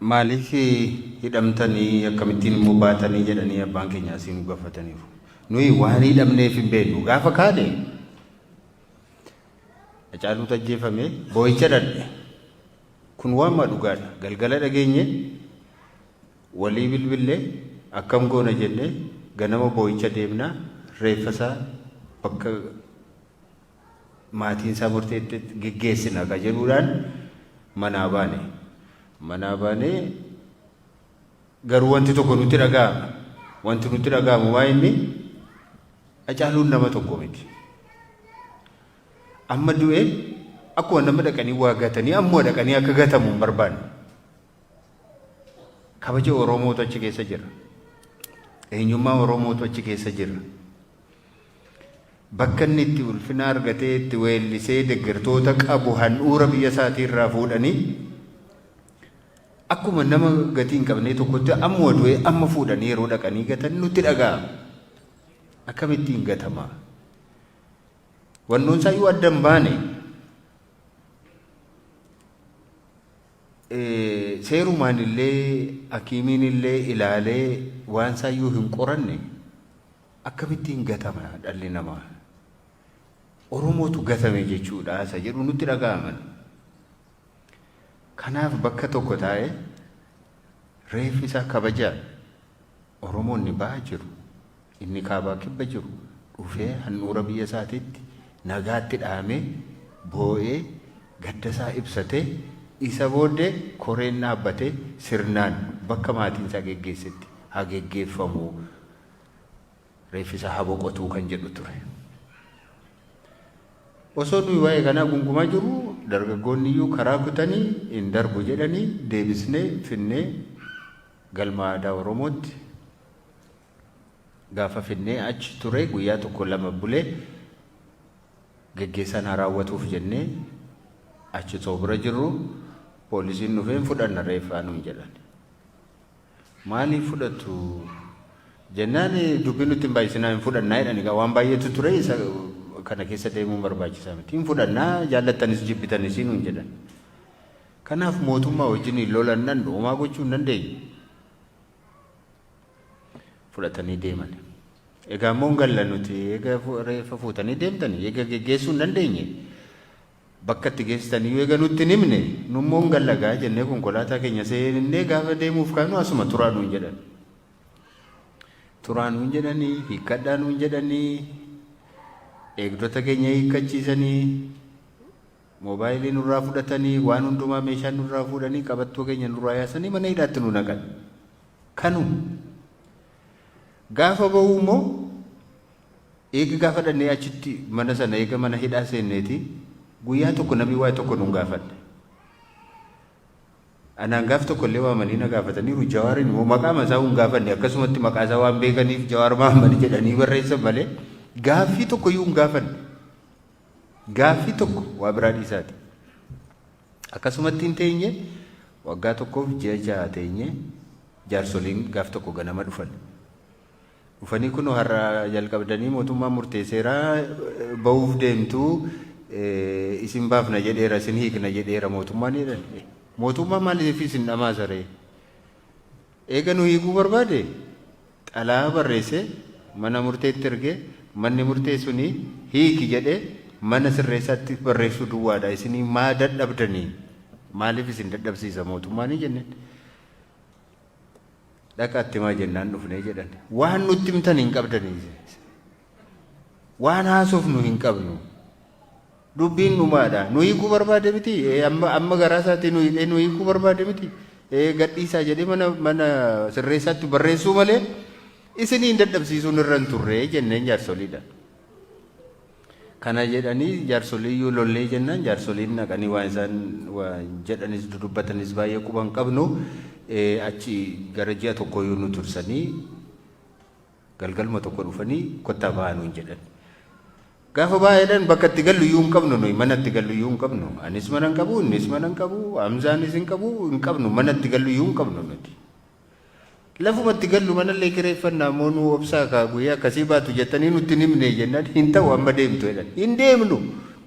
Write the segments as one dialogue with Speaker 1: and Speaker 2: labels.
Speaker 1: maaliif hidhamtanii akkamittiin immoo baatanii jedhanii abbaan keenya asii nu gaafataniiru. Nuyi waan hidhamneef hin beeknu gaafa kaane Hacaaluutu ajjeefame boo'icha dhadhe. Kun waan dhugaadha. Galgala dhageenye walii bilbillee akkam goona jennee ganama boo'icha deemnaa reeffasaa bakka maatiin isaa murteetti geggeessina ka jedhuudhaan manaa baane. Manaa baanee garuu wanti tokko nutti dhaga'ama. Wanti nutti dhaga'amu waa inni Hacaaluun nama tokko miti. Amma du'ee akkuma nama dhaqanii waa gatanii ammoo dhaqanii akka gatamu hin barbaanne. Kabaja Oromootu achi keessa jira. Eenyummaa Oromootu achi keessa jira. Bakka inni itti ulfina argatee itti weellisee deeggartoota qabu handhuura biyya isaatii irraa fuudhanii akkuma nama gatii hin qabne tokkotti ammoo du'ee amma fuudhanii yeroo dhaqanii gatan nutti dhaga'ama. Akkamittiin gatama? Wannoon isaa yoo addan baane seerumaan illee hakiimiin illee ilaalee waan isaa yoo hin qoranne akkamittiin gatama dhalli namaa? Oromootu gatame jechuudha isa jedhu nutti dhaga'aman. Kanaaf bakka tokko taa'ee reeffi isaa kabajaa Oromoonni ba'aa jiru, inni kaabaa kibba jiru dhufee handhuura biyya isaatiitti nagaatti dhaamee boo'ee gadda isaa ibsatee isa booddee koreen dhaabbatee sirnaan bakka maatiin isaa geggeessetti haa geggeeffamu, reeffi isaa haa boqotuu kan jedhu ture. Osoo nuyi waa'ee kanaa gungumaa jiru dargaggoonni iyyuu karaa kutanii hin darbu jedhanii deebisnee finnee galma aadaa Oromootti gaafa finnee achi ture guyyaa tokko lama bulee geggeessan haa raawwatuuf jennee achi too bira jirru poolisiin dhufeen fudhanna reeffaa nuun jedhan. Maaliif fudhatu jennaan dubbii nutti hin baay'isinaa hin fudhannaa jedhani. Waan baay'eetu ture isa kana keessa deemuun barbaachisaa miti. Hin fudhannaa jaallattanis jibbitanis nuun jedhan. Kanaaf mootummaa wajjin hin lolannan homaa gochuu hin dandeenye. Fudhatanii deeman. Egaa immoo galla nuti eega reeffa fuutanii deemtanii eega geggeessuu hin dandeenye. Bakka itti geessitanii eega nutti hin himne nu immoo gallagaa jennee konkolaataa keenya seennee gaafa deemuuf kaanu asuma turaa nuun jedhan. Turaa nuun jedhanii hiikkadhaa nuun jedhanii eegdota keenya hiikkachiisanii moobaayilii nurraa fudhatanii waan hundumaa meeshaa nurraa fuudhanii qabattoo keenya nurraa yaasanii mana hidhaatti nu naqan. Kanu gaafa ba'u immoo eega gaafa dhannee achitti mana sana eega mana hidhaa seenneeti guyyaa tokko namni waa'ee tokko nuun gaafadhe. Anaan gaaf tokko illee waamanii na gaafataniiru. Jawaariin immoo maqaa masaa hin gaafanne akkasumatti maqaa isaa waan beekaniif Jawaar Mahammad jedhanii barreessan malee gaaffii tokko iyyuu hin gaafanne. Gaaffii tokko waa biraa dhiisaati. Akkasumatti hin teenye waggaa tokkoof ji'a ja'a teenye jaarsoliin gaaf tokko ganama dhufan. Dhufanii kun har'a jalqabdanii mootummaa murteesseeraa ba'uuf deemtuu isin baafna jedheera isin hiikna jedheera mootummaan jedhan. Mootummaa maaliif isin dhamaasa ree? Eega nu hiikuu barbaade xalaa barreesse mana murteetti ergee manni murtee suni hiiki jedhee mana sirreessaatti barreessuu duwwaadha. Isinii maa dadhabdanii? Maaliif isin dadhabsiisa mootummaanii jenneen? Dhaqaatti maa jennaan dhufnee jedhan. Waan nutti himtan hin qabdanii. Waan haasofnu hin qabnu. Dubbiin dhumaadha. Nu hiikuu barbaade miti. Amma garaa isaatii nu hiikuu barbaade miti. Gadhiisaa jedhee mana sirreessaatti barreessuu malee isinii hin dadhabsiisuun irra hin turre jenneen jaarsoliidha. Kana jedhanii jaarsoliiyyuu lollee jennaan jaarsoliin naqanii waan isaan jedhanis dubbatanis baay'ee quba hin qabnu. Achi gara ji'a tokko yoo nu tursanii galgalma tokko dhufanii kottaa ba'aa nuun jedhan. Gaafa baay'eedhaan bakka itti gallu iyyuu hin qabnu nuyi mana itti gallu iyyuu hin qabnu. Anis mana hin qabu, innis mana hin qabu, Hamzaanis hin qabu, hin qabnu mana itti gallu iyyuu hin qabnu nuti. Lafuma itti gallu mana illee kireeffannaa moo nu obsaa kaa guyyaa akkasii baatu jettanii nutti hin himne jennaan hin ta'u amma deemtu jedhan. Hin deemnu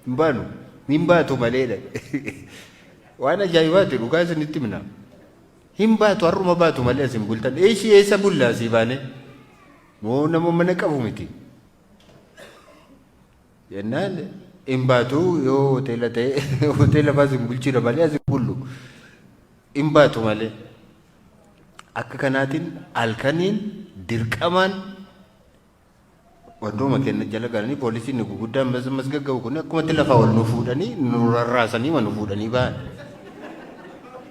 Speaker 1: hin baanu hin baatu maleedha. Waan ajaa'ibaati dhugaa isinitti himna. hin baatu har'uma baatu malee asin bultan eessa bullaa si baane moo nama mana qabu miti jennaan hin baatu yoo hoteela ta'e hoteela baasin bulchira malee asin bullu hin baatu malee akka kanaatiin halkaniin dirqamaan wadduma kenna jala galanii poolisiin ni guguddaan mas gaggabu kun akkumatti lafa wal nu fuudhanii nu rarraasanii nu fuudhanii ba'an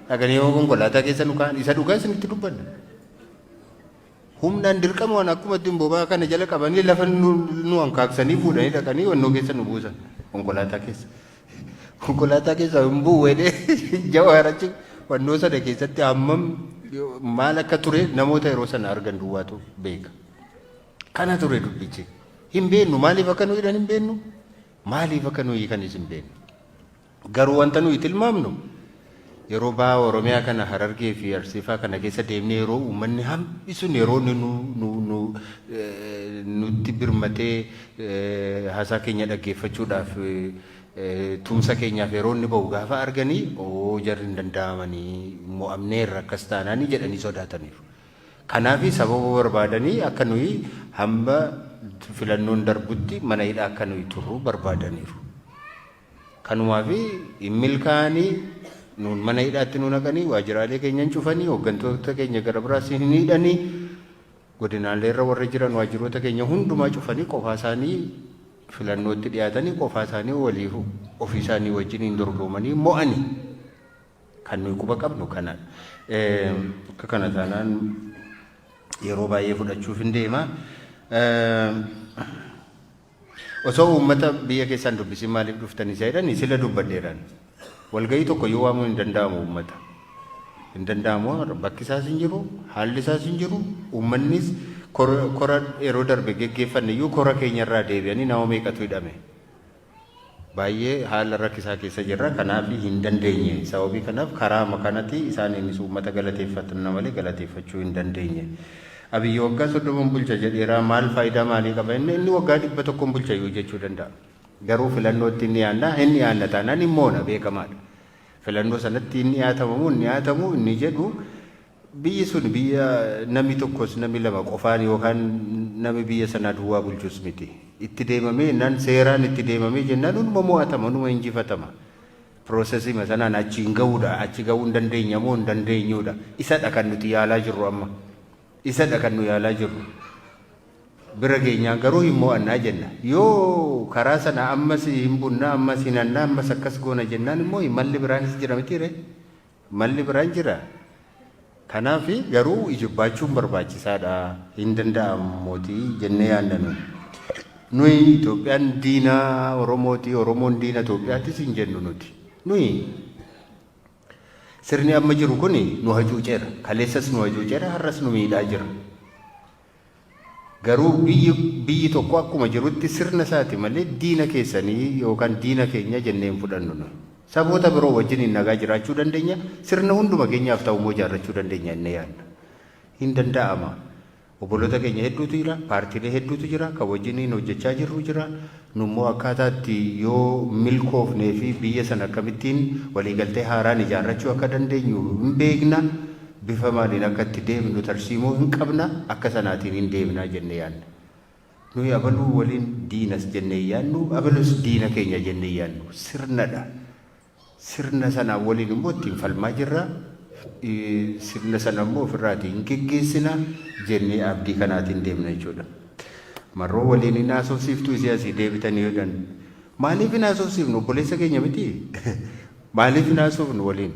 Speaker 1: dhaganii yoo konkolaataa keessa nu kaan isa dhugaa isinitti dubbanna humnaan dirqama waan akkumatti bobaa kana jala qabanii lafa nu hankaaksanii fuudhanii dhaqanii wannoo keessa nu buusan konkolaataa keessa hin bu'uudhee jawaarachi wannoo sana keessatti hammam maal akka ture namoota yeroo sana argan duwwaatu beeka kana ture dubbichi hin beeknu maaliif akka nuyi hin beeknu maaliif akka nuyi kan isin beeknu garuu wanta nuyi tilmaamnu yeroo baa Oromiyaa kana Harargee fi Arsiifaa kana keessa deemnee yeroo uummanni hambisuun yeroo nutti birmatee haasaa keenya dhaggeeffachuudhaaf tumsa keenyaaf yeroo inni ba'u gaafa arganii jarri hin danda'amanii mo'amneerra akkas taanaanii jedhanii sodaataniiru. Kanaaf sababa barbaadanii akka nuyi hamba filannoon darbutti mana hidhaa akka nuyi turru barbaadaniiru. Kanumaaf hin milkaa'anii nuun mana hidhaatti nu naqanii waajjiraalee keenya cufanii hooggantoota keenya gara biraas hin hidhanii godinaalee irra warra jiran waajjiroota keenya hundumaa cufanii qofaa isaanii filannootti dhiyaatanii qofaa isaanii waliif ofii isaanii wajjin hin dorgomanii mo'anii kan nuyi quba qabnu kana akka kana taanaan yeroo baay'ee fudhachuuf hin deema osoo uummata biyya keessaan dubbisin maaliif dhuftanii jedhanii sila dubbadheeraan walgahii tokko yoo waamuu hin danda'amu uummata hin danda'amu bakki isaas hin jiru haalli isaas hin jiru uummannis kora yeroo darbe geggeeffanne iyyuu kora keenyarraa deebi'anii nama meeqatu hidhame baay'ee haala rakkisaa keessa jirra kanaaf hin dandeenye sababii kanaaf karaa makanatti isaaniinis uummata galateeffatan malee galateeffachuu hin dandeenye Abiyyi waggaa 30 bulcha jedheera maal faayidaa maalii qaba inni waggaa 100 bulcha iyyuu jechuu danda'a garuu filannootti inni yaanna taanaan immoona beekamaadha filannoo sanatti inni yaatamu inni jedhu biyyi sun biyya namni tokkos namni lama qofaan yookaan namni biyya sanaa duwwaa bulchus miti itti deemamee nan seeraan itti deemamee jennaan hunduma mo'atama hunduma injifatama piroosesii sanaan achi hin ga'uudha achi ga'uu hin dandeenya moo hin dandeenyuudha isadha kan nuti yaalaa jirru amma isadha kan nu yaalaa jirru bira geenyaan garuu hin mo'annaa jenna yoo karaa sana ammas hin bunnaa ammas hin annaa ammas akkas goona jennaan immoo malli biraanis jira mitiire malli biraan jira kanaaf garuu ijibaachuun barbaachisaadha hin danda'amuutii jennee yaaddannu nuyi Itoophiyaan diina Oromooti Oromoon diina Itoophiyaattis hin jennu nuti nuyi sirni amma jiru kun nu hacuuceera kaleessas nu hacuuceera har'as nu miidhaa jira garuu biyyi tokko akkuma jirutti sirna isaati malee diina keessanii yookaan diina keenya jenneen fudhannu nu saboota biroo wajjin hin nagaa jiraachuu dandeenya sirna hunduma keenyaaf ta'u immoo jaarrachuu dandeenya inni yaadna hin danda'ama obboloota keenya hedduutu jira paartiilee hedduutu jira kan wajjin hojjechaa jirru jira nummoo akkaataatti yoo milkoofnee fi biyya sana akkamittiin waliigaltee haaraan ijaarrachuu akka dandeenyu hin beekna bifa maaliin akka itti deemnu tarsiimoo hin qabna akka sanaatiin hin deemnaa jennee yaadna nuyi abaluu waliin diinas jennee yaadnu abalus diina keenya jennee yaadnu sirnadha sirna sana waliin immoo ittiin falmaa jirra sirna sana immoo ofirraatiin geggeessina jennee abdii kanaatiin deemna jechuudha marroo waliin hin haasofsiiftuu isii asii deebitanii jedhan maaliif hin haasofsiifnu obboleessa keenya miti maaliif hin haasofnu waliin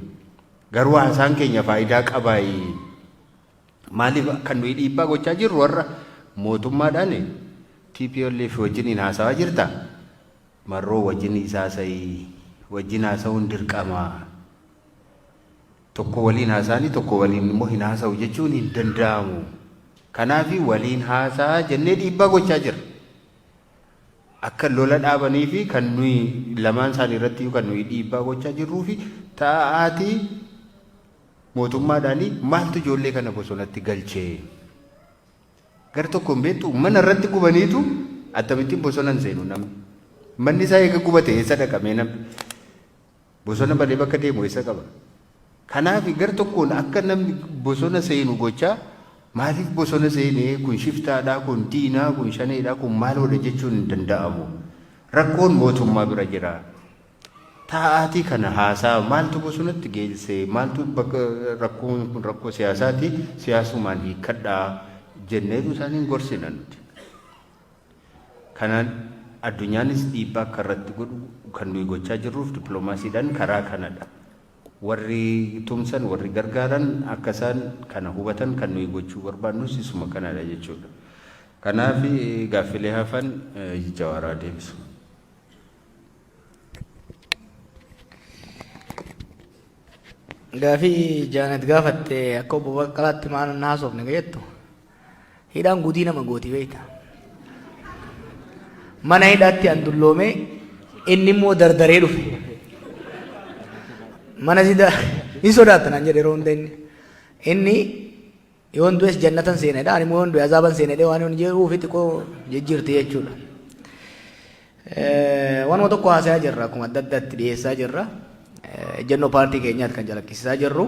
Speaker 1: garuu haasaan keenya faayidaa qabaayi maaliif kan nuyi dhiibbaa gochaa jirru warra mootummaadhaan TPLF wajjin hin haasawaa jirta marroo wajjin isaasayii wajjin haasa'uun dirqama tokko waliin haasaanii tokko waliin immoo hin haasa'u jechuun hin danda'amu kanaaf waliin haasaa jennee dhiibbaa gochaa jira akka lola dhaabanii fi kan nuyi lamaan isaanii irratti kan nuyi dhiibbaa gochaa jirruu fi taa'aatii mootummaadhaan maaltu ijoollee kana bosonatti galchee gar tokkoon beektu mana irratti gubaniitu akkamittiin bosonan seenu namni manni isaa eega gubate eessa dhaqamee namni bosona balee bakka deemu eessa qaba Kanaaf gar tokkoon akka namni bosona seenu gochaa maaliif bosona seenee kun shiftaadhaa kun diinaa kun shaneedhaa kun maaloodha jechuun hin danda'amu. Rakkoon mootummaa bira jira. Taa'aatii kana haasaa maaltu bosonatti geessee maaltu bakka rakkoon kun rakkoo siyaasaati siyaasumaan hiikkadhaa jenneetu isaaniin gorsina nuti. Kanaan addunyaanis dhiibbaa akka irratti godhu kan nuyi gochaa jirruuf dippiloomaasiidhaan karaa kanadha. Warri tumsan warri gargaaran akka isaan kana hubatan kan nuyi gochuu barbaannus isuma kanadha jechuudha. Kanaaf gaaffilee hafan Jawaaraa deebisu.
Speaker 2: Gaaffii Jaanet gaafatte akka obbo Baqqalaatti maal haasofne jettu hidhaan guutii nama gooti beekta. Mana hidhaatti an dulloome inni immoo dardaree dhufe. Mana sida hin sodaatan an jedhe yeroo hunda inni yoon du'es jannatan seenedha ani immoo yoon du'e azaaban seenedha waan hin jedhuuf xiqqoo jijjiirti jechuudha. Waanuma tokko haasayaa jirra akkuma adda addaatti dhiyeessaa jirra. Ejjennoo paartii keenyaatti kan jalakkisaa jirru.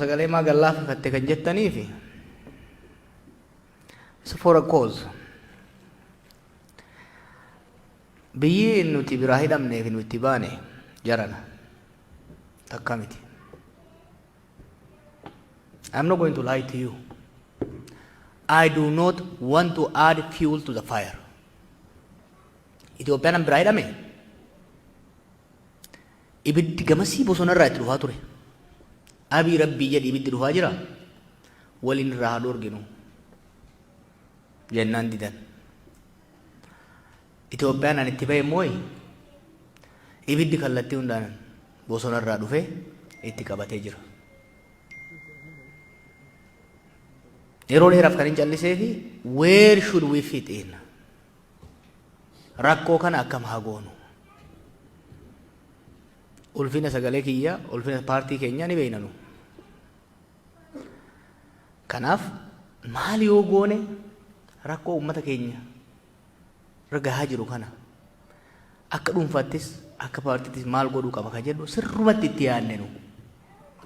Speaker 2: Sagalee maa gallaafatte kan jettaniifi it's for a cause. Biyyi nuti biraa hidhamneef nuti baane jarana takka miti. I'm not going to lie to you. I do not want to add fuel to the fire. Itoophiyaan biraa hidhame ibiddi gamasii bosona irraa itti dhufaa ture. Abii rabbii jedhi ibiddi dhufaa jira waliin irraa haa dhoorginu jennaan didan. Itoophiyaan an itti bahe immoo ibiddi kallattii hundaan bosona irraa dhufee itti qabatee jira. Yeroo dheeraaf kan hin callisee fi where should we fit in? Rakkoo kana akkam haa goonu? Ulfina sagalee kiyya, ulfina paartii keenya ni beeknanu. Kanaaf maal yoo goone rakkoo uummata keenya ragahaa jiru kana akka dhuunfattis akka paartiittis maal godhuu qaba kan jedhu sirrumatti itti yaadnenu.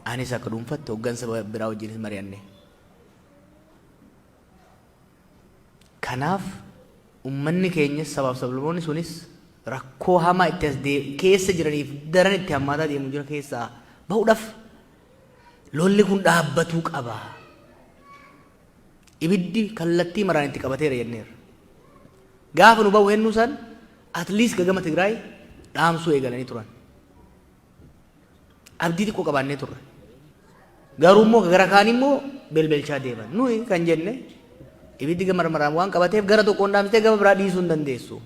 Speaker 2: Anis akka dhuunfatti hooggansa biraa wajjinis mari'anne. Kanaaf uummanni keenyas sabaaf sablammoonni sunis rakkoo hamaa itti as keessa jiraniif daran itti hammaataa deemu jira keessaa bahuudhaaf lolli kun dhaabbatuu qaba. Ibiddi kallattii maraan itti qabateera jenneera. Gaafa nu bahu hennu san at least gagama Tigraay dhaamsuu eegalanii turan. Abdii xiqqoo qabaannee turre. Garuu immoo gara kaan immoo belbelchaa deeman. Nuyi kan jenne ibiddi gama maraan waan qabateef gara tokkoon dhaamsitee gama biraa dhiisuu hin dandeessu.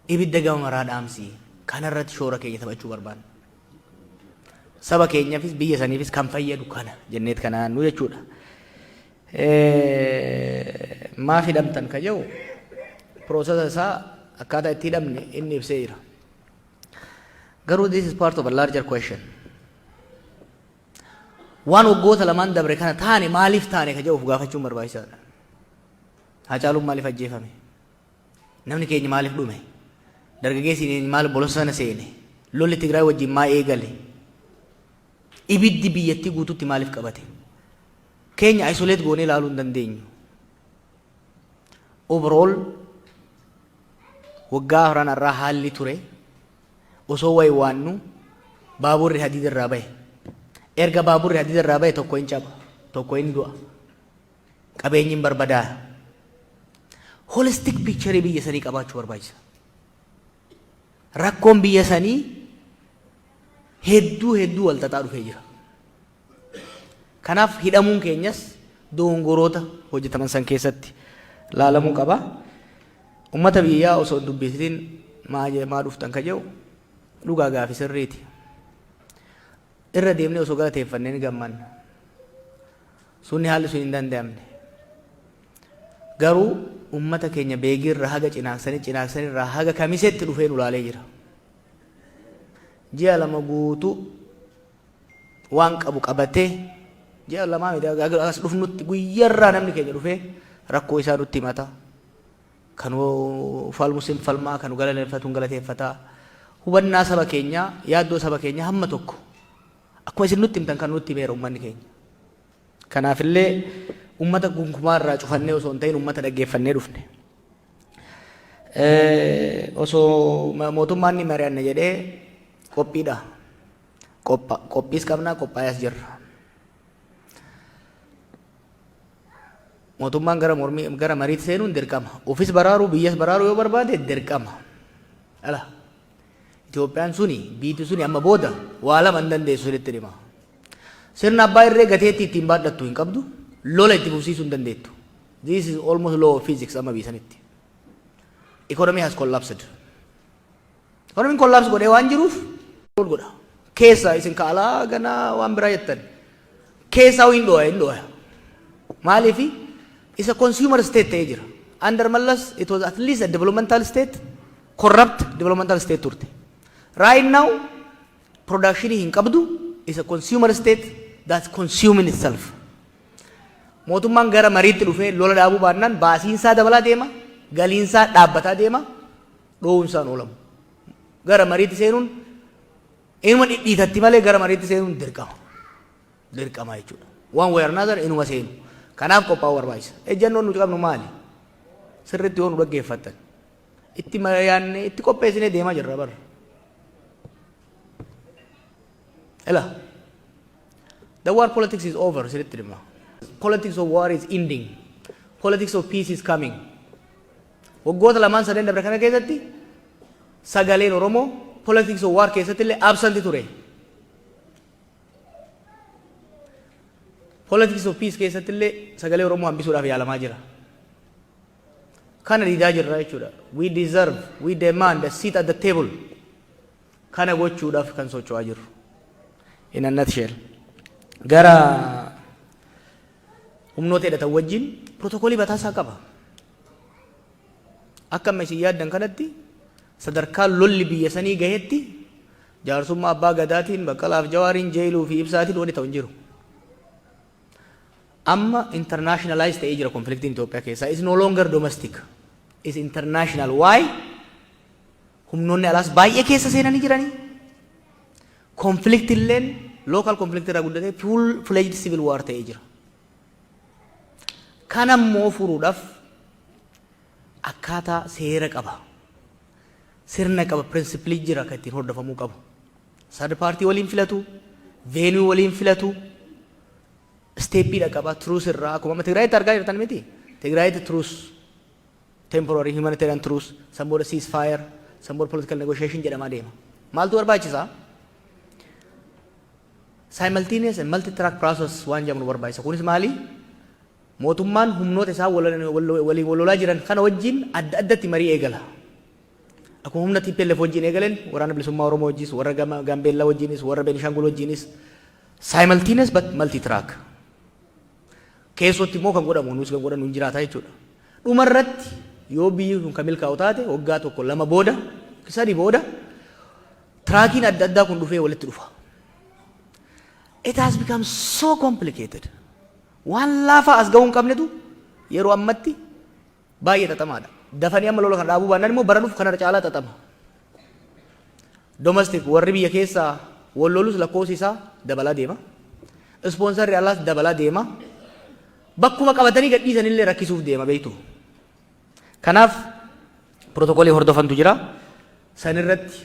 Speaker 2: Ibidda gama maraa dhaamsii kanarratti shoora keenya taphachuu barbaanna. Saba keenyaafis biyya saniifis kan fayyadu kana jenneet kanaan nu jechuudha. Maaf hidhamtan ka jedhu piroosesa isaa akkaataa itti hidhamne inni ibsee jira. Garuu this is part of a larger question. Waan waggoota lamaan dabre kana taane maaliif taane ka jedhuuf gaafachuun barbaachisaadha. Hacaaluun maaliif ajjeefame? Namni keenya maaliif dhume? Dargaggeessi maaliif bosona seene? Lolli Tigraay wajjin maa eegale? Ibiddi biyyattii guutuutti maaliif qabate? Keenya isolate goonee ilaaluu hin dandeenyu. Overall waggaa horaan irraa haalli ture osoo wayi waannu baaburri hadiida irraa bahe. Erga baaburri hadiida irraa bahe tokko hin caba, tokko hin du'a. Qabeenyi hin barbadaa'u. Holistic picture biyya sanii qabaachuu barbaachisa. Rakkoon biyya sanii hedduu wal xaxaa dhufee jira. Kanaaf hidhamuun keenyas dogongoroota hojjetaman san keessatti laalamuu qaba. Uummata biyyaa osoo dubbisitiin maa dhuftan ka jedhu dhugaa gaafi sirriiti. Irra deemnee osoo galateeffannee ni gammanna. Sunni haalli sun hin danda'amne. Garuu uummata keenya beegirra haga cinaaqsanirraa haga kamisetti dhufee nu laalee jira. Ji'a lama guutuu waan qabu qabatee ji'a lamaa miti as dhufnutti guyyarraa namni keenya dhufee rakkoo isaa nutti himata. Kan falmus hin falmaa, kan galateeffatu hin galateeffataa. hubannaa saba keenyaa yaaddoo saba keenyaa hamma tokko akkuma isin nutti himtan kan nutti himeera uummanni keenya. Kanaafillee uummata gunkumaa irraa cufannee osoo hin ta'in uummata dhaggeeffannee dhufne. Osoo mootummaan ni mari'anne jedhee qophiidha. Qophiis qabnaa qophaa'aas jirra. Mootummaan gara mariitti seenuun dirqama. Ofis baraaruu biyyas baraaruu yoo barbaade dirqama. Ala Itoophiyaan suni biitti suni amma booda waa lama hin dandeessu sirriitti dhima. Sirna abbaa irree gateetti ittiin baadhattu hin qabdu, lola itti fufsiisuu hin dandeettu. This is almost law of physics amma biisanitti. Economy has collapsed. Economy collapse godhee waan jiruuf godha. Keessa isin kaalaa ganaa waan biraa jettan. Keessaa hin dhooya. Maaliifi is a consumer state ta'ee jira. Under Mallas it was at least a developmental state, corrupt developmental state turte. Right now production hin qabdu is a consumer state that's consuming itself. Mootummaan gara mariitti dhufee lola dhaabuu baannaan baasiinsaa dabalaa deema, galiinsaa dhaabbataa deema, dhoowwinsaan oolamu. Gara mariitti seenuun inuma dhidhiitatti malee gara mariitti seenuun dirqama. Dirqama jechuudha. One way or another inuma seenu. Kanaaf qophaa'uu barbaachisa. Ejjannoon nuti qabnu maali? Sirriitti yoo nu dhaggeeffattan. Itti mari'annee itti qopheessinee deemaa jirra bara. The war politics is over. Politics of war is ending. Politics of peace is coming. Waggoota lamaan sadeen dabre kana keessatti sagaleen Oromoo politics of war keessatti illee absent ture. Politics of peace keessatti illee sagalee Oromoo hambisuudhaaf yaalamaa jira. Kana diidaa jirra jechuudha. We demand a seat at the table. Kana gochuudhaaf kan socho'aa jirru. In a nutshell. Gara humnoota hidhatan wajjin protookoolii bataasaa qaba. Akka amma isin yaaddan kanatti sadarkaa lolli biyya sanii gahetti jaarsummaa abbaa gadaatiin Baqqalaaf Jawaariin jeeluu fi ibsaatiin wani ta'u hin jiru. Amma internationalized ta'ee jira konfliktiin Itoophiyaa keessaa. Is no longer domestic. Is international. Why? Humnoonni alaas baay'ee keessa seenanii jiranii. Konflikti illeen local conflict irraa guddatee full-fledged civil war ta'ee jira. Kana immoo furuudhaaf akkaataa seera qaba. Sirna qaba, principle jira kan ittiin hordofamuu qabu. Third party waliin filatu, venue waliin filatu, steppiidha qaba, truce irraa akkuma Tigraayitti argaa jirtan miti. Tigraayitti truce, temporary humanitarian truce, some booda ceasefire, some booda political negotiation jedhamaa deema. Maaltu barbaachisaa? Simultaneous and multi-track process waan jedhamu barbaachisa. Kunis maali? Mootummaan humnoota isaa waliin walolaa jiran kana wajjin adda addatti marii eegala. Akkuma humna TPLF wajjin eegaleen waraana bilisummaa Oromoo wajjis, warra Gaambeellaa wajjinis, warra Beenishaangul wajjinis simultaneous but multi-track. Keessatti immoo kan godhamu nuus kan godhamu hin jiraata jechuudha. Dhumarratti yoo biyyi kun kan milkaa'u taate waggaa tokko lama booda sadii booda traakiin adda addaa kun dhufee walitti dhufa. It has become so complicated. Waan laafaa as ga'uu hin qabnetu yeroo ammatti baay'ee xaxamaadha. Dafanii amma lola kan dhaabuu baannaan immoo bara dhufu kanarra caalaa xaxama. Domestic warri biyya keessaa wal lolus lakkoofsi isaa dabalaa deema. Ispoonsarri alaas dabalaa deema. Bakkuma qabatanii gadhiisanillee rakkisuuf deema beektu. Kanaaf protookoolii hordofantu jira. Sanirratti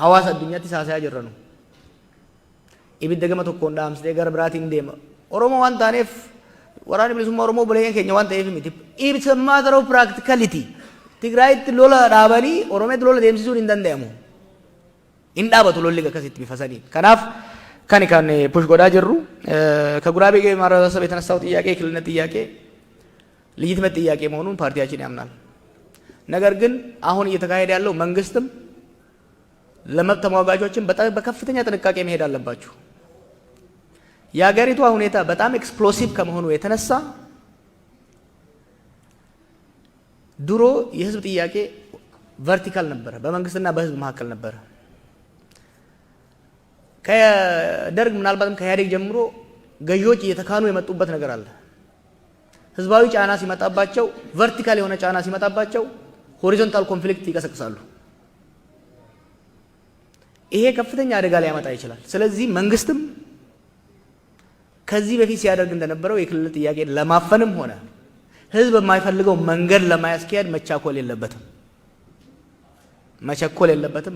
Speaker 2: hawaasa addunyaatti haasayaa jirranu. Ibidda gama tokkoon dhaamsitee gara biraatiin deema. Oromoo waan taaneef waraana bilisummaa Oromoo buleen keenya waan ta'eef miti. It's a matter of practicality. Tigraayitti lola dhaabanii Oromiyaatti lola deemsisuun hin danda'amu. Hin dhaabatu lolli akkasitti bifa sanii. Kanaaf kan push godhaa jirru ከጉራቤ ማህበረሰብ የተነሳው ጥያቄ የክልልነት ጥያቄ ልጅትመት ጥያቄ መሆኑን ፓርቲያችን ያምናል። ነገር ግን አሁን እየተካሄደ ያለው መንግስትም ለመብት ተሟጋቾችን በከፍተኛ ጥንቃቄ መሄድ አለባችሁ። የሀገሪቷ ሁኔታ በጣም ኤክስፕሎሲቭ ከመሆኑ የተነሳ ድሮ የህዝብ ጥያቄ ቨርቲካል ነበረ፣ በመንግስትና በህዝብ መካከል ነበረ። ከደርግ ምናልባትም ከኢህአዴግ ጀምሮ ገዢዎች እየተካኑ የመጡበት ነገር አለ። ህዝባዊ ጫና ሲመጣባቸው፣ ቨርቲካል የሆነ ጫና ሲመጣባቸው ሆሪዞንታል ኮንፍሊክት ይቀሰቅሳሉ። ይሄ ከፍተኛ አደጋ ሊያመጣ ይችላል። ስለዚህ መንግስትም ከዚህ በፊት ሲያደርግ እንደነበረው የክልል ጥያቄ ለማፈንም ሆነ ህዝብ የማይፈልገው መንገድ ለማያስኬድ መቻኮል የለበትም።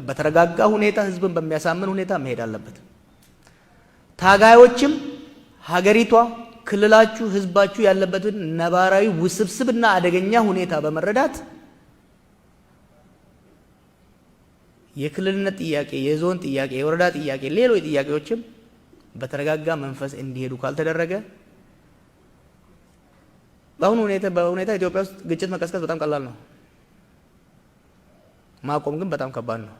Speaker 2: በተረጋጋ ሁኔታ ህዝብን በሚያሳምን ሁኔታ መሄድ አለበት። ታጋዮችም ሀገሪቷ፣ ክልላችሁ፣ ህዝባችሁ ያለበትን ነባራዊ ውስብስብና አደገኛ ሁኔታ በመረዳት የክልልነት ጥያቄ፣ የዞን ጥያቄ፣ የወረዳ ጥያቄ፣ ሌሎች ጥያቄዎችም በተረጋጋ መንፈስ እንዲሄዱ ካልተደረገ በአሁኑ ሁኔታ ኢትዮጵያ ውስጥ ግጭት መቀስቀስ በጣም ቀላል ነው። ማቆም ግን በጣም ከባድ ነው።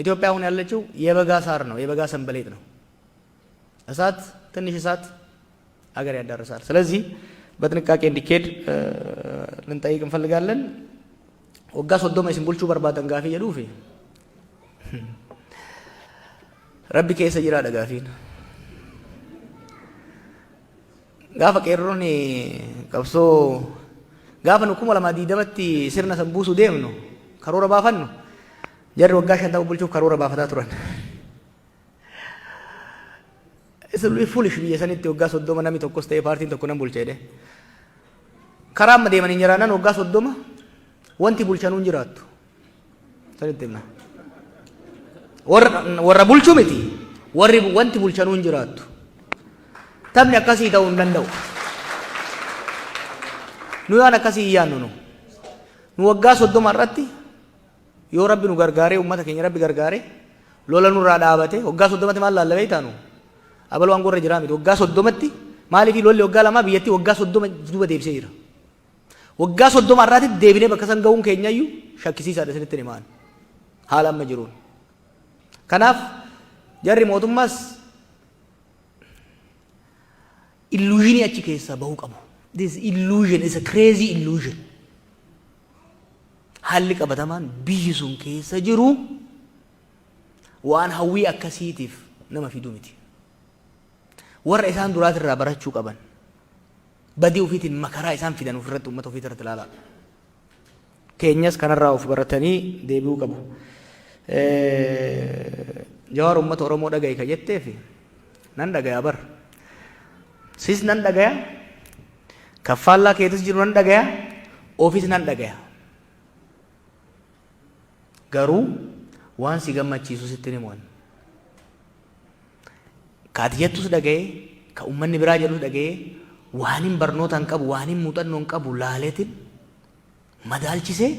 Speaker 2: ኢትዮጵያ አሁን ያለችው የበጋ ሳር ነው፣ የበጋ ሰንበሌጥ ነው። ትንሽ እሳት አገር ያዳርሳል። ስለዚህ በጥንቃቄ እንዲኬድ ልንጠይቅ እንፈልጋለን። ወጋ ሶዶማ ኢሲን ቡልቹ በርባደን ጋፊ jedhuuf rabbi keessa jiraadha gaafiin. Gaafa qeerroon qabsoo gaafa nu 2020tti sirna san buusuu deemnu karoora baafannu jarri waggaa 50 bulchuuf karoora baafataa turan. Isin foolish biyya sanitti waggaa 30 namni tokkos ta'ee paartiin tokko nan bulcha jedhe. Karaa amma deemanii jiraannan waggaa 30 wanti bulchanuu hin jiraattu. Sanitti himna. Warra bulchuu miti. Warri wanti bulchanuu hin jiraattu. Taphni akkasii ta'uu hin danda'u. Nu waan akkasii hin yaadnu nu waggaa 30 irratti yoo rabbi nu gargaaree uummata keenya rabbi gargaaree lola nurraa dhaabate waggaa 30tti maal laallee taanu abaluu waan gorra jiraa miti. Waggaa 30tti maaliif lolli waggaa lamaa biyyattii waggaa 30 duuba deebisee jira. Waggaa 30 irraatti deebinee bakka san ga'uun keenyayyuu shakkisiisaadha isinitti himaan haala amma jiruun. Kanaaf jarri mootummaas illuuzinii achi keessaa bahuu qabu. This illusion is a crazy illusion. Haalli qabatamaan biyyi sun keessa jiru waan hawwii akkasiitiif nama fiduu miti. Warra isaan duraatirraa barachuu qaban. Badii ofiitiin makaraa isaan fidan ofirratti uummata ofii irratti ilaalaa. Keenyas kanarraa of baratanii deebi'uu qabu. Jawaar uummata Oromoo dhagaye ka jetteef nan dhagaya bar. Sis nan dhagaya. Kaffallaa keetis jiru nan dhagaya. Ofis nan dhagaya. Garuu waan si gammachiisu sitti himuun. Kaati jettus dhagaye, ka uummanni biraa jedhus dhagaye. Waanin barnootaan qabu, waanin muuxannoon qabu laaleetiin madaalchisee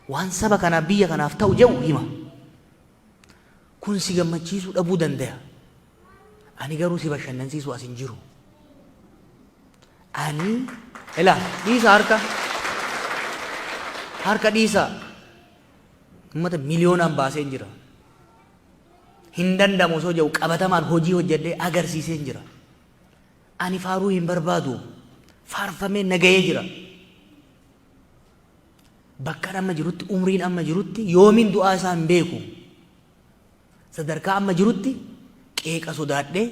Speaker 2: waan saba kanaaf biyya kanaaf ta'u jedhu hima. Kun si gammachiisuu dhabuu danda'a. Ani garuu si bashannansiisu as hin jiru. Ani dhiisa harka dhiisa uummata miliyoonaan baasee hin jira. Hin danda'amu osoo jedhu qabatamaan hojii hojjedhee agarsiisee hin jira. Ani faaruu hin barbaadu. Faarfamee nagayee jira. Bakka amma jirutti umriin amma jirutti yoomin du'aa isaa hin beeku. Sadarkaa amma jirutti qeeqa sodaadhee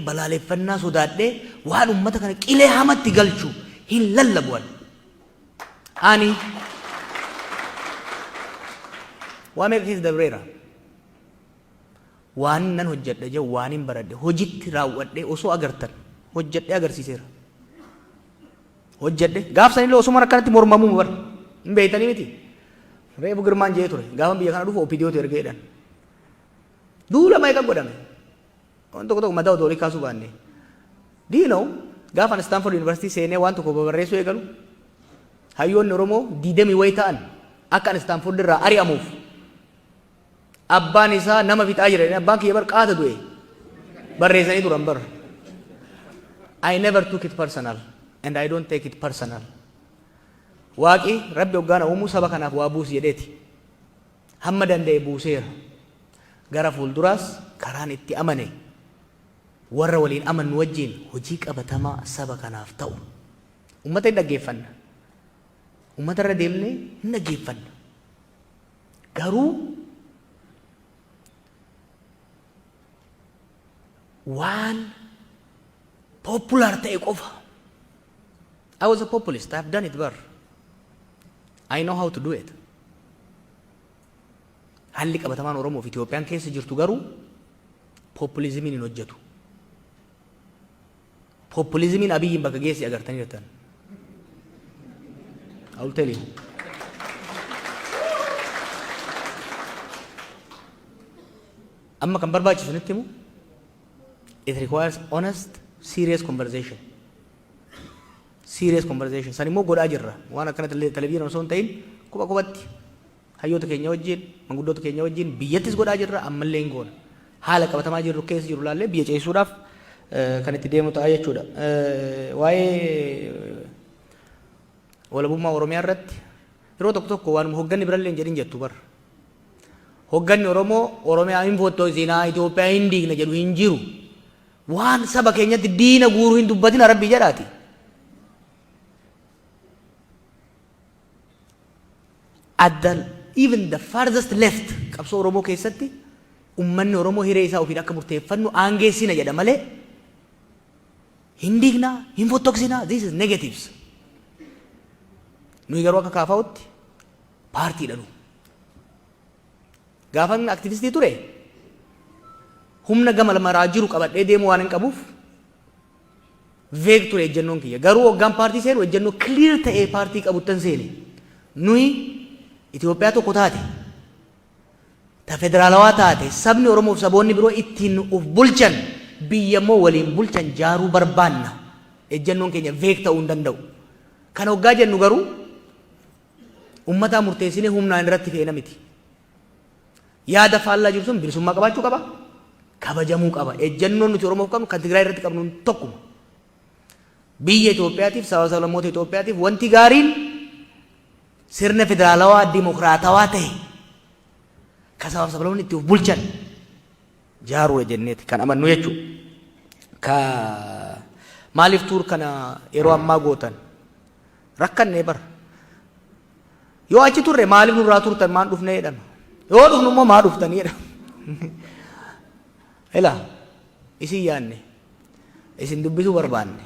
Speaker 2: balaaleffannaa sodaadhee waan uummata kana qilee hamatti galchu hin lallabu'an. Ani waa meeqa keessa dabreera. Waan nan hojjedhe jedhu waan hin baradhe hojitti raawwadhee osoo agartan hojjedhee agarsiiseera. Hojjedhe gaafsanillee osuma akkanatti mormamuu bar hin beeytanii miti. Reefu Girmaan jee ture gaafa biyya kana dhufu OPDOtu erga jedhan. Duula meeqa godhame. Waan tokko madaa odoo kaasuu baanne. Diinoo gaafa Stanford University seenee waan tokko barreessuu eegalu hayyoonni Oromoo 20 wayi ta'an akka Stanford irraa ari'amuuf abbaan isaa nama fixaa jira. Abbaan kiyya bar qaata du'e barreessanii turan bar. I never took it personal and I don't take it personal. Waaqi rabbi hoggaana uumuu saba kanaaf waa buusi jedheeti. Hamma danda'e buuseera. Gara fuulduraas karaan itti amane warra waliin amannu wajjin hojii qabatamaa saba kanaaf ta'u. Uummata hin dhaggeeffanna. Uummata irra deemnee hin dhaggeeffanna. Garuu waan popular ta'e qofa. I was a populist. I have done it bar. I know how to do it. haalli qabatamaan Oromoof Itoophiyaan keessa jirtu garuu populizimiin hin hojjetu. Populizimiin Abiyyiin bakka geessi agartanii jirtan. I will tell you. Amma kan barbaachisu nitti himu, it requires honest, serious conversation. Serious conversation. San immoo godhaa jirra. Waan akkana televizyinii osoo hin ta'in quba qubatti hayyoota keenya wajjin, manguddoota keenya wajjin biyyattis godhaa jirra, ammallee hin goona. Haala qabatamaa jirru keessa jiru laallee biyya ceesisuudhaaf kan itti deemu ta'a jechuudha. Waa'ee walabummaa Oromiyaa irratti yeroo tokko tokko waan hogganni birallee hin jedhin jettu bar. Hogganni Oromoo Oromiyaa hin foottoisinaa Itoophiyaa hin diigna jedhu hin jiru. Waan saba keenyatti diina guuruu hin dubbatin Rabbi jedhaati. Even the farthest left qabsoo Oromoo keessatti ummanni Oromoo hiree isaa ofiin akka murteeffannu aangeessina jedha malee hin diignaa hin fottoksinaa. This is negatives. Nuyi garuu akka kaafaa'utti paartiidha nu. Gaafan aktivistii ture humna gama maraa jiru qabadhee deemu waan hin qabuuf veeg ture ejjennoon kiyya. Garuu hoggaan paartii seenu ejjennoo clear ta'ee paartii qabuttan seene. Nuyi Itoophiyaa tokko taate ta federaalawaa taate sabni Oromoof saboonni biroo ittiin of bulchan biyyammoo waliin bulchan jaaruu barbaanna. Ejjennoon keenya veeg ta'uu hin danda'u. Kan hoggaa jennu garuu ummataa murteessinee humnaan irratti fe'ena miti. Yaada faallaa jiru sun bilisummaa qabaachuu qaba, kabajamuu qaba. Ejjennoon nuti Oromoof qabnu kan Tigraay irratti qabnu tokkuma. Biyya Itoophiyaatiif sablammoota Itoophiyaatiif wanti gaariin sirna federaalawaa dimokiraatawaa ta'e kan sabaaf sablammoonni itti of bulchan jaaruudha jenneeti kan amannu jechuudha. Ka maaliif tuur kana yeroo ammaa gootan rakkannee bara. Yoo achi turre maaliif nurraa turtan maan dhufnee jedhama. Yoo dhufnu immoo maa dhuftanii jedhama. Ela isin yaanne isin dubbisuu barbaanne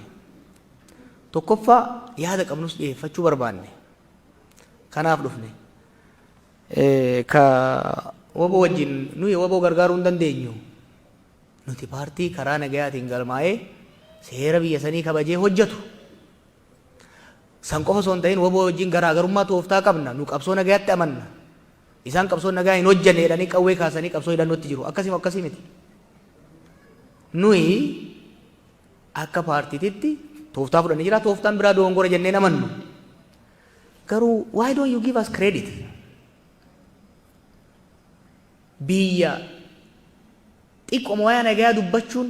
Speaker 2: tokkoffaa yaada qabnus dhiyeeffachuu barbaanne kanaaf dhufne. Ka waboo wajjin nuyi waboo gargaaruu hin dandeenyu. Nuti paartii karaa nagayaatiin galmaa'ee seera biyya sanii kabajee hojjetu. San qofa osoo hin ta'in waboo wajjin garaagarummaa tooftaa qabna. Nu qabsoo nagayaatti amanna. Isaan qabsoo nagaa hin hojjanne jedhanii qawwee kaasanii qabsoo hidhannootti jiru. Akkasii miti. Nuyi akka paartiititti tooftaa fudhannee jira. Tooftaan biraa dogongora jennee amannu. Garuu why don't you give us credit? Biyya xiqqoo wayaa nagayaa dubbachuun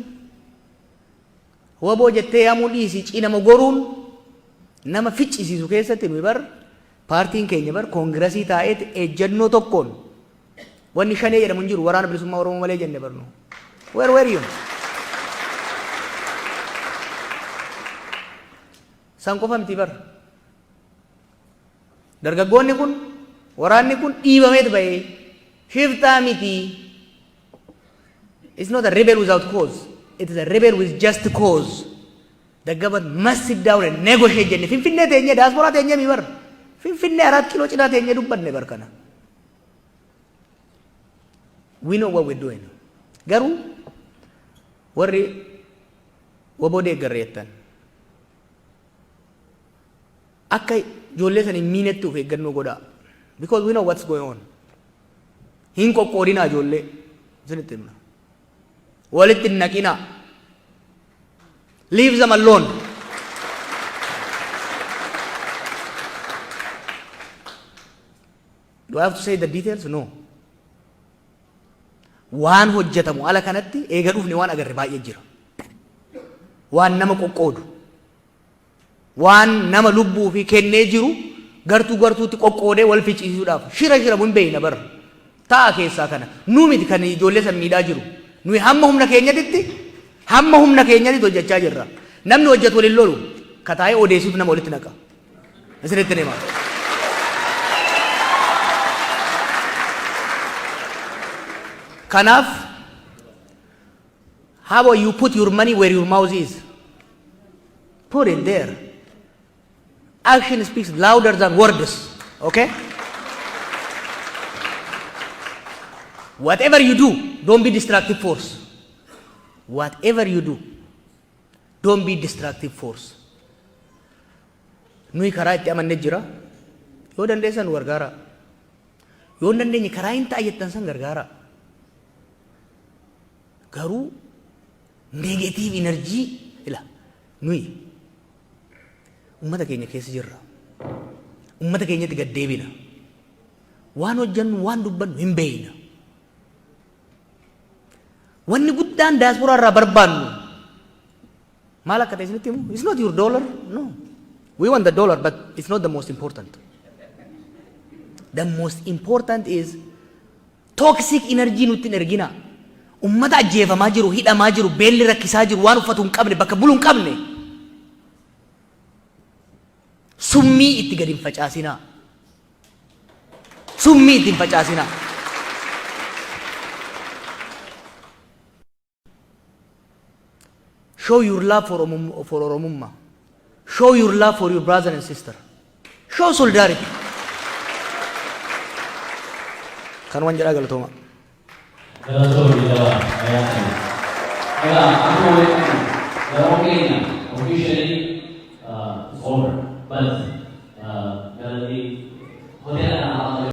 Speaker 2: waboo jettee yaamuu dhiisii cinama goruun nama ficcisiisu keessatti nuyi bar paartiin keenya bar koongirasii taa'ee ejjennoo tokkoon wanni shanee jedhamu hin jiru waraana bilisummaa Oromoo malee jenne barnu. Where were you? San qofa miti bar. Dargaggoonni kun waraanni kun dhiibameet bahee shiftaa miti. It's not a rebel without cause. It is a rebel with just cause. The government must sit down and negotiate jenne. Finfinnee teenye diaspora teenye mi bar. Finfinnee 4 kilo cinaa teenye dubbanne bar kana. We know what we're doing. Garuu warri waboo deeggarreettan akka ijoollee san hin miinetti of eeggannoo godhaa. Because we know what's going on. Hin qoqqoodinaa ijoollee isinitti himna. Walitti hin naqinaa. Leave them alone. Do I have to say the details? No. Waan hojjetamu ala kanatti eega dhufne waan agarre baay'ee jira. Waan nama qoqqoodu. Waan nama lubbuu fi kennee jiru gartuutti qoqqoodee wal ficcisiisuudhaaf shira mun beeyna bar. Ta'a keessaa kana. Nu miti kan ijoollee san miidhaa jiru. Nuyi hamma humna keenyatti hojjechaa jirra. Namni hojjetu waliin lolu kataa'ee odeessuuf nama walitti naqa. Isinitti himaa. Kanaaf, how about you put your money where your mouth is? Put it there. Action speaks louder than words. Okay? Whatever you do, don't be destructive force. Whatever you do, don't be destructive force. Nuyi karaa itti amannee jira. Yoo dandeessan gargaara. Yoo hin dandeenye karaa hin taa'ettan san gargaara. Garuu negative energy ila nuyi ummata keenya keessa jirra. Ummata keenyatti gad deebina. Waan hojjannu waan dubbannu hin beeyna. Wanni guddaan diaspora irraa barbaannu maal akka ta'e isinitti himu? It's not your dollar, no. We want the dollar, but it's not the most important. The most important is toxic energy nutti hin ergina. Ummata ajjeefamaa jiru, hidhamaa jiru, beelli rakkisaa jiru, waan uffatu hin qabne, bakka bulu hin qabne. Summii itti gad hin facaasinaa. Summii itti hin facaasinaa. Show your love for Oromumma. Show your love for your brother and sister. Show solidarity. Kanuan jedhaa galatooma.
Speaker 3: Officially, it's over. But,